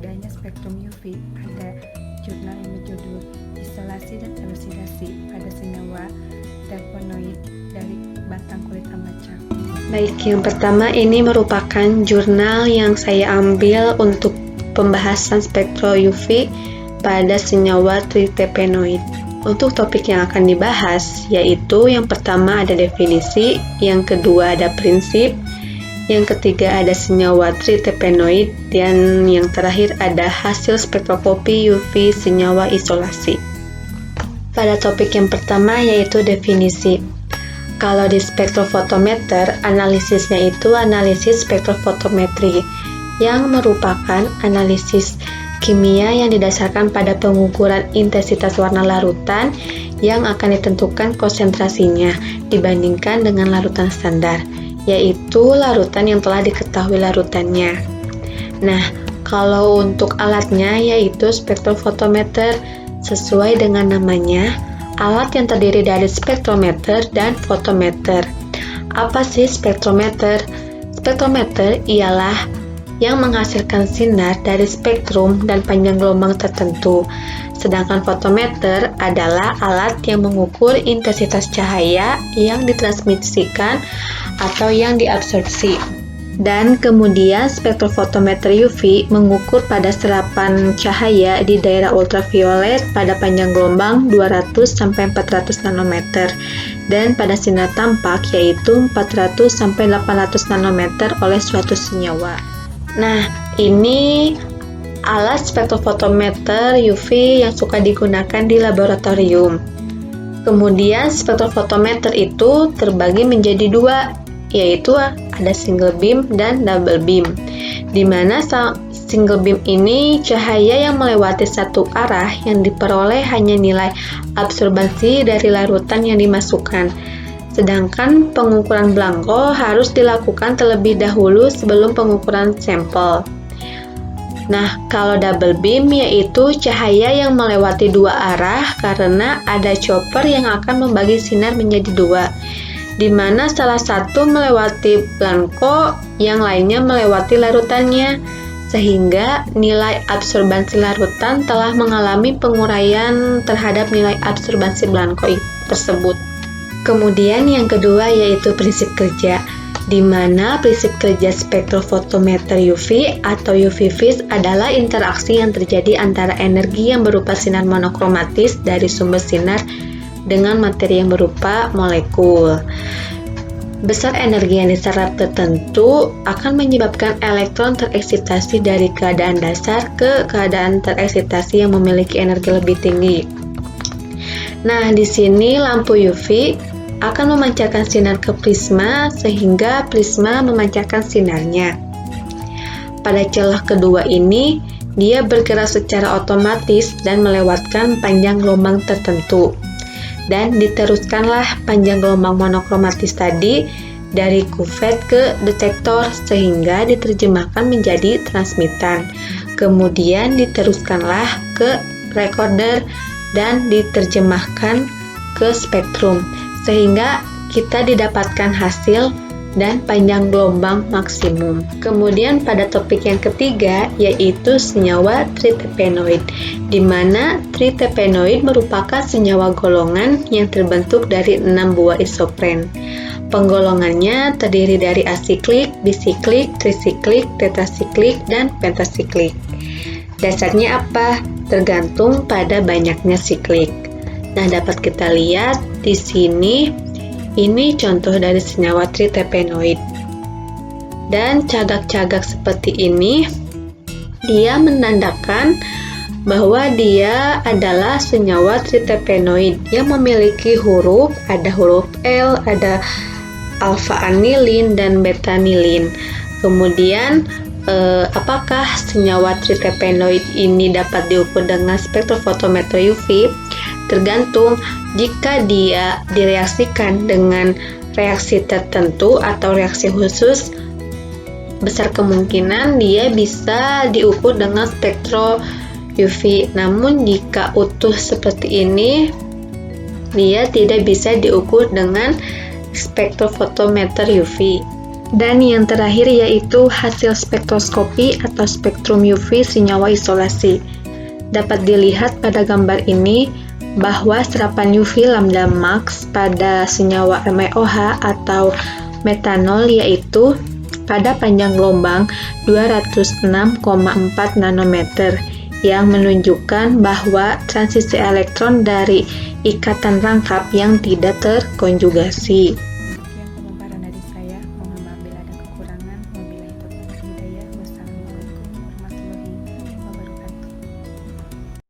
setidaknya spektrum UV pada jurnal yang berjudul Isolasi dan Elusidasi pada Senyawa Terpenoid dari Batang Kulit Amacak. Baik, yang pertama ini merupakan jurnal yang saya ambil untuk pembahasan spektro UV pada senyawa tritepenoid. Untuk topik yang akan dibahas yaitu yang pertama ada definisi, yang kedua ada prinsip, yang ketiga ada senyawa tritepenoid, dan yang terakhir ada hasil spektroskopi UV senyawa isolasi. Pada topik yang pertama yaitu definisi. Kalau di spektrofotometer, analisisnya itu analisis spektrofotometri yang merupakan analisis kimia yang didasarkan pada pengukuran intensitas warna larutan yang akan ditentukan konsentrasinya dibandingkan dengan larutan standar, yaitu larutan yang telah diketahui larutannya. Nah, kalau untuk alatnya yaitu spektrofotometer, sesuai dengan namanya, alat yang terdiri dari spektrometer dan fotometer. Apa sih spektrometer? Spektrometer ialah yang menghasilkan sinar dari spektrum dan panjang gelombang tertentu. Sedangkan fotometer adalah alat yang mengukur intensitas cahaya yang ditransmisikan atau yang diabsorpsi. Dan kemudian spektrofotometer UV mengukur pada serapan cahaya di daerah ultraviolet pada panjang gelombang 200-400 nanometer dan pada sinar tampak yaitu 400-800 nanometer oleh suatu senyawa. Nah, ini alat spektrofotometer UV yang suka digunakan di laboratorium. Kemudian spektrofotometer itu terbagi menjadi dua, yaitu ada single beam dan double beam. Di mana single beam ini cahaya yang melewati satu arah yang diperoleh hanya nilai absorbansi dari larutan yang dimasukkan. Sedangkan pengukuran blanko harus dilakukan terlebih dahulu sebelum pengukuran sampel. Nah, kalau double beam yaitu cahaya yang melewati dua arah karena ada chopper yang akan membagi sinar menjadi dua, di mana salah satu melewati blanko, yang lainnya melewati larutannya, sehingga nilai absorbansi larutan telah mengalami penguraian terhadap nilai absorbansi blanko tersebut. Kemudian yang kedua yaitu prinsip kerja, di mana prinsip kerja spektrofotometer UV atau UV phase adalah interaksi yang terjadi antara energi yang berupa sinar monokromatis dari sumber sinar dengan materi yang berupa molekul. Besar energi yang diserap tertentu akan menyebabkan elektron tereksitasi dari keadaan dasar ke keadaan tereksitasi yang memiliki energi lebih tinggi. Nah, di sini lampu UV akan memancarkan sinar ke prisma sehingga prisma memancarkan sinarnya. Pada celah kedua ini, dia bergerak secara otomatis dan melewatkan panjang gelombang tertentu. Dan diteruskanlah panjang gelombang monokromatis tadi dari kuvet ke detektor sehingga diterjemahkan menjadi transmitan. Kemudian diteruskanlah ke recorder dan diterjemahkan ke spektrum sehingga kita didapatkan hasil dan panjang gelombang maksimum. Kemudian pada topik yang ketiga yaitu senyawa tritepenoid, di mana tritepenoid merupakan senyawa golongan yang terbentuk dari 6 buah isopren. Penggolongannya terdiri dari asiklik, bisiklik, trisiklik, tetrasiklik, dan pentasiklik. Dasarnya apa? Tergantung pada banyaknya siklik. Nah, dapat kita lihat di sini, ini contoh dari senyawa tritepenoid. Dan cagak-cagak seperti ini, dia menandakan bahwa dia adalah senyawa tritepenoid yang memiliki huruf, ada huruf L, ada alfa anilin dan beta anilin. Kemudian apakah senyawa tritepenoid ini dapat diukur dengan spektrofotometer UV? Tergantung. Jika dia direaksikan dengan reaksi tertentu atau reaksi khusus, besar kemungkinan dia bisa diukur dengan spektro UV. Namun jika utuh seperti ini, dia tidak bisa diukur dengan spektrofotometer UV. Dan yang terakhir yaitu hasil spektroskopi atau spektrum UV senyawa isolasi. Dapat dilihat pada gambar ini bahwa serapan UV lambda max pada senyawa MeOH atau metanol yaitu pada panjang gelombang 206,4 nanometer yang menunjukkan bahwa transisi elektron dari ikatan rangkap yang tidak terkonjugasi.